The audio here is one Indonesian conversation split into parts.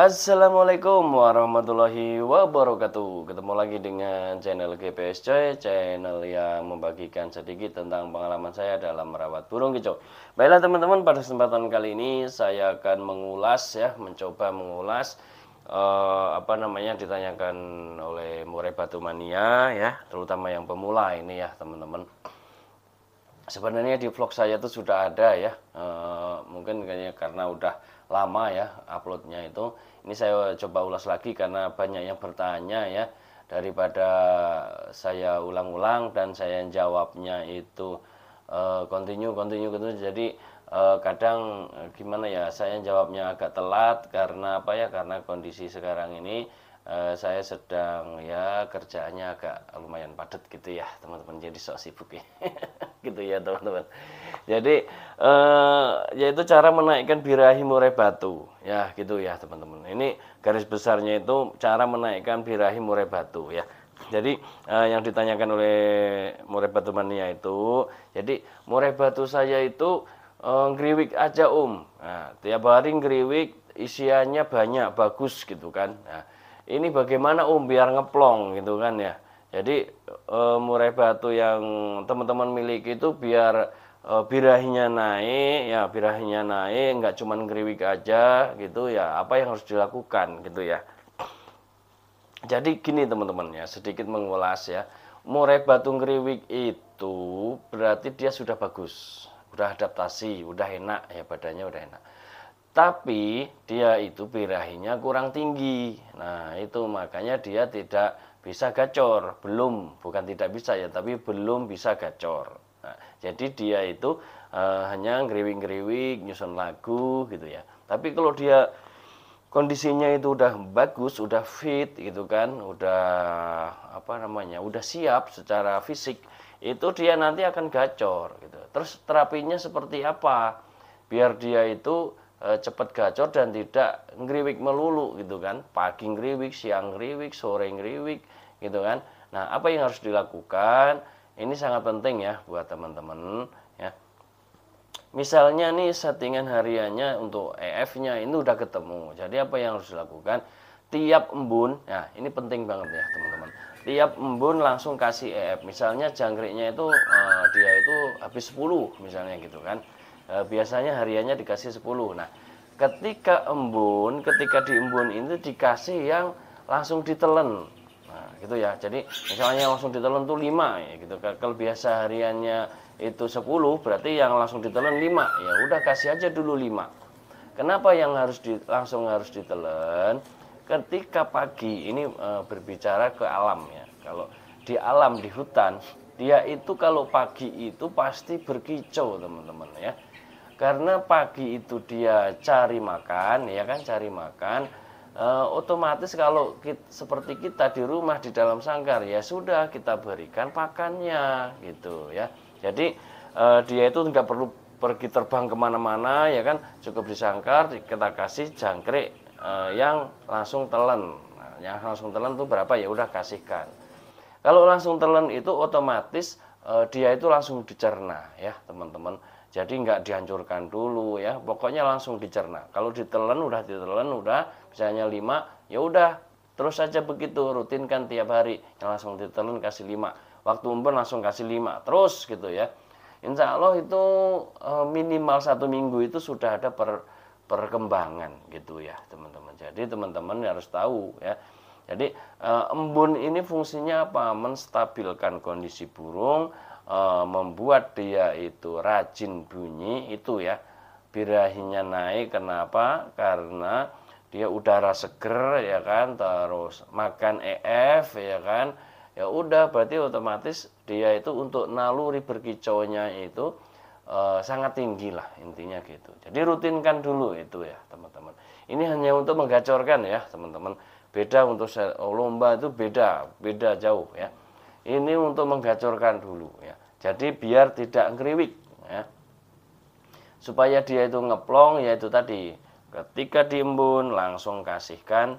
Assalamualaikum warahmatullahi wabarakatuh. Ketemu lagi dengan channel GPS Coy, channel yang membagikan sedikit tentang pengalaman saya dalam merawat burung kicau. Baiklah teman-teman, pada kesempatan kali ini saya akan mencoba mengulas ditanyakan oleh murai batu mania ya, terutama yang pemula ini ya teman-teman. Sebenarnya di vlog saya itu sudah ada ya, mungkin kayaknya karena udah lama ya uploadnya itu. Ini saya coba ulas lagi karena banyak yang bertanya ya, daripada saya ulang-ulang dan saya jawabnya itu continue. Jadi kadang gimana ya, saya jawabnya agak telat karena apa ya, karena kondisi sekarang ini saya sedang ya kerjaannya agak lumayan padat gitu ya teman-teman, jadi sok sibuk ya gitu ya teman-teman. Jadi yaitu cara menaikkan birahi murai batu ya, gitu ya teman-teman. Ini garis besarnya itu cara menaikkan birahi murai batu ya. Jadi yang ditanyakan oleh murai batu mania itu, jadi murai batu saya itu ngeriwik aja nah, tiap hari ngeriwik, isiannya banyak, bagus gitu kan. Nah, ini bagaimana biar ngeplong gitu kan ya. Jadi murai batu yang teman-teman miliki itu biar birahinya naik, nggak cuma ngeriwik aja gitu ya. Apa yang harus dilakukan gitu ya. Jadi gini teman-teman ya, sedikit mengulas ya. Murai batu ngeriwik itu berarti dia sudah bagus, udah adaptasi, udah enak ya, badannya udah enak. Tapi dia itu birahinya kurang tinggi. Nah, itu makanya dia tidak bisa gacor. Bukan tidak bisa ya, tapi belum bisa gacor. Nah, jadi dia itu hanya ngeriwik-ngeriwik, nyusun lagu gitu ya. Tapi kalau dia kondisinya itu udah bagus, udah fit gitu kan, udah siap secara fisik, itu dia nanti akan gacor gitu. Terus terapinya seperti apa? Biar dia itu cepat gacor dan tidak ngeriwik melulu gitu kan, pagi ngeriwik, siang ngeriwik, sore ngeriwik gitu kan. Nah, apa yang harus dilakukan ini sangat penting ya buat teman-teman ya. Misalnya nih settingan hariannya untuk EF-nya ini udah ketemu, jadi apa yang harus dilakukan, tiap embun, nah ini penting banget ya teman-teman, tiap embun langsung kasih EF. Misalnya jangkriknya itu dia itu habis 10 misalnya gitu kan. Biasanya hariannya dikasih 10. Nah, ketika di embun itu dikasih yang langsung ditelen. Nah, gitu ya. Jadi misalnya langsung ditelen tuh 5 ya gitu. Kalau biasa hariannya itu 10, berarti yang langsung ditelen 5. Ya udah kasih aja dulu 5. Kenapa yang langsung harus ditelen? Ketika pagi ini berbicara ke alam ya. Kalau di alam, di hutan, dia itu kalau pagi itu pasti berkicau teman-teman ya. Karena pagi itu dia cari makan ya kan, otomatis kalau seperti kita di rumah di dalam sangkar ya sudah kita berikan pakannya gitu ya. Jadi dia itu nggak perlu pergi terbang kemana-mana ya kan, cukup di sangkar kita kasih jangkrik yang langsung telan. Nah, yang langsung telan tuh berapa ya udah kasihkan. Kalau langsung telan itu otomatis dia itu langsung dicerna ya teman-teman. Jadi nggak dihancurkan dulu ya, pokoknya langsung dicerna. Kalau ditelan udah misalnya 5, ya udah terus saja begitu, rutinkan tiap hari. Yang langsung ditelan kasih 5, waktu embun langsung kasih 5, terus gitu ya. Insya Allah itu minimal 1 minggu itu sudah ada perkembangan gitu ya teman-teman. Jadi teman-teman harus tahu ya. Jadi embun ini fungsinya apa? Menstabilkan kondisi burung, membuat dia itu rajin bunyi itu ya, birahinya naik. Kenapa? Karena dia udara seger ya kan, terus makan EF ya kan, ya udah berarti otomatis dia itu untuk naluri berkicaunya itu sangat tinggi lah intinya gitu. Jadi rutinkan dulu itu ya teman-teman. Ini hanya untuk menggacorkan ya teman-teman, beda untuk lomba itu beda jauh ya. Ini untuk menggacorkan dulu ya. Jadi biar tidak ngeriwik ya. Supaya dia itu ngeplong, yaitu tadi ketika diembun langsung kasihkan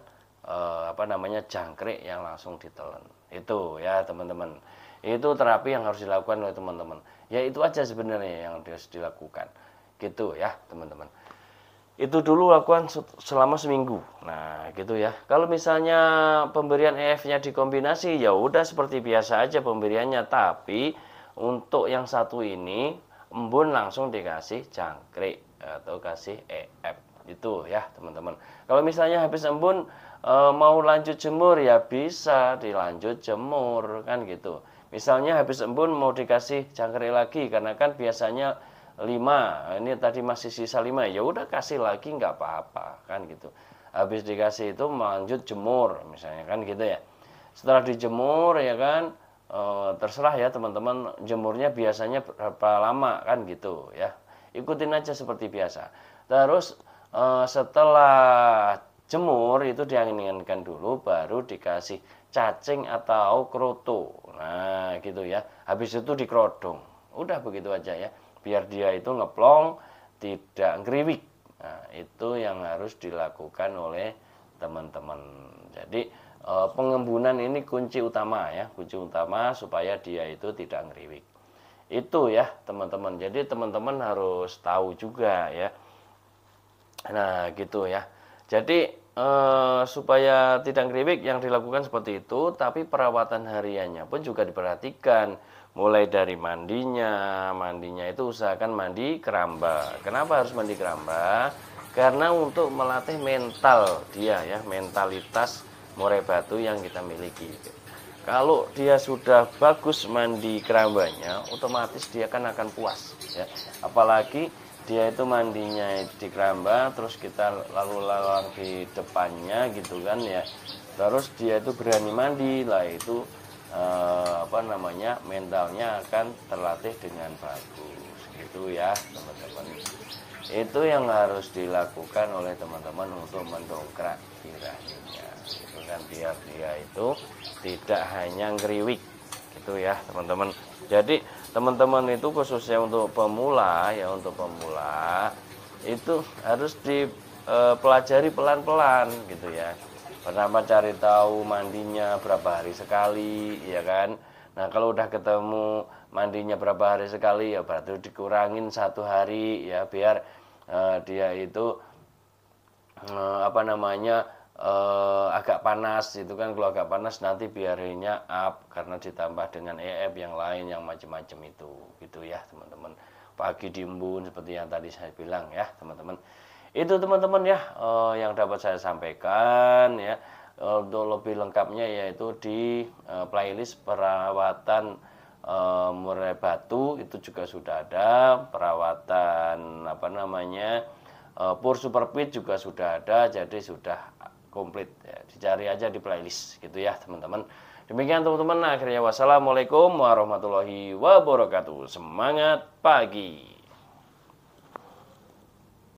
jangkrik yang langsung ditelen. Itu ya teman-teman. Itu terapi yang harus dilakukan oleh teman-teman. Ya itu aja sebenarnya yang harus dilakukan. Gitu ya teman-teman. itu dulu lakukan selama seminggu. Nah, gitu ya. Kalau misalnya pemberian EF-nya dikombinasi, ya udah seperti biasa aja pemberiannya. Tapi untuk yang satu ini, embun langsung dikasih jangkrik atau kasih EF. Itu ya, teman-teman. Kalau misalnya habis embun mau lanjut jemur, ya bisa dilanjut jemur kan gitu. Misalnya habis embun mau dikasih jangkrik lagi, karena kan biasanya 5, ini tadi masih sisa 5, ya udah kasih lagi nggak apa-apa kan gitu. Habis dikasih itu lanjut jemur misalnya kan gitu ya. Setelah dijemur ya kan, terserah ya teman-teman jemurnya biasanya berapa lama kan gitu ya. Ikutin aja seperti biasa. Terus setelah jemur itu dianginkan dulu, baru dikasih cacing atau kroto. Nah gitu ya. Habis itu dikerodong. Udah begitu aja ya. Biar dia itu ngeplong, tidak ngeriwik. Nah, itu yang harus dilakukan oleh teman-teman. Jadi pengembunan ini kunci utama ya, kunci utama supaya dia itu tidak ngeriwik. Itu ya teman-teman. Jadi teman-teman harus tahu juga ya. Nah gitu ya. Jadi supaya tidak ngeriwik yang dilakukan seperti itu, tapi perawatan hariannya pun juga diperhatikan. Mulai dari mandinya itu usahakan mandi keramba. Kenapa harus mandi keramba? Karena untuk melatih mental dia ya, mentalitas murai batu yang kita miliki. Kalau dia sudah bagus mandi kerambanya, otomatis dia kan akan puas ya. Apalagi dia itu mandinya di keramba, terus kita lalu lalang di depannya gitu kan ya. Terus dia itu berani mandi lah, itu mentalnya akan terlatih dengan bagus gitu ya teman-teman. Itu yang harus dilakukan oleh teman-teman untuk mendongkrak birahinya itu kan, biar dia itu tidak hanya ngeriwik gitu ya teman-teman. Jadi teman-teman itu khususnya untuk pemula ya, untuk pemula itu harus dipelajari pelan-pelan gitu ya. Pertama cari tahu mandinya berapa hari sekali ya kan. Nah kalau udah ketemu mandinya berapa hari sekali, ya berarti dikurangin 1 hari ya, biar dia itu agak panas itu kan. Kalau agak panas nanti biarnya up karena ditambah dengan EF yang lain yang macam-macam itu gitu ya teman-teman. Pagi diembun seperti yang tadi saya bilang ya teman-teman. Itu teman-teman ya yang dapat saya sampaikan ya. Untuk lebih lengkapnya yaitu di playlist perawatan murai batu itu juga sudah ada. Perawatan Pur Super Pit juga sudah ada, jadi sudah komplit ya. Dicari aja di playlist gitu ya teman-teman. Demikian teman-teman, akhirnya wassalamualaikum warahmatullahi wabarakatuh. Semangat pagi.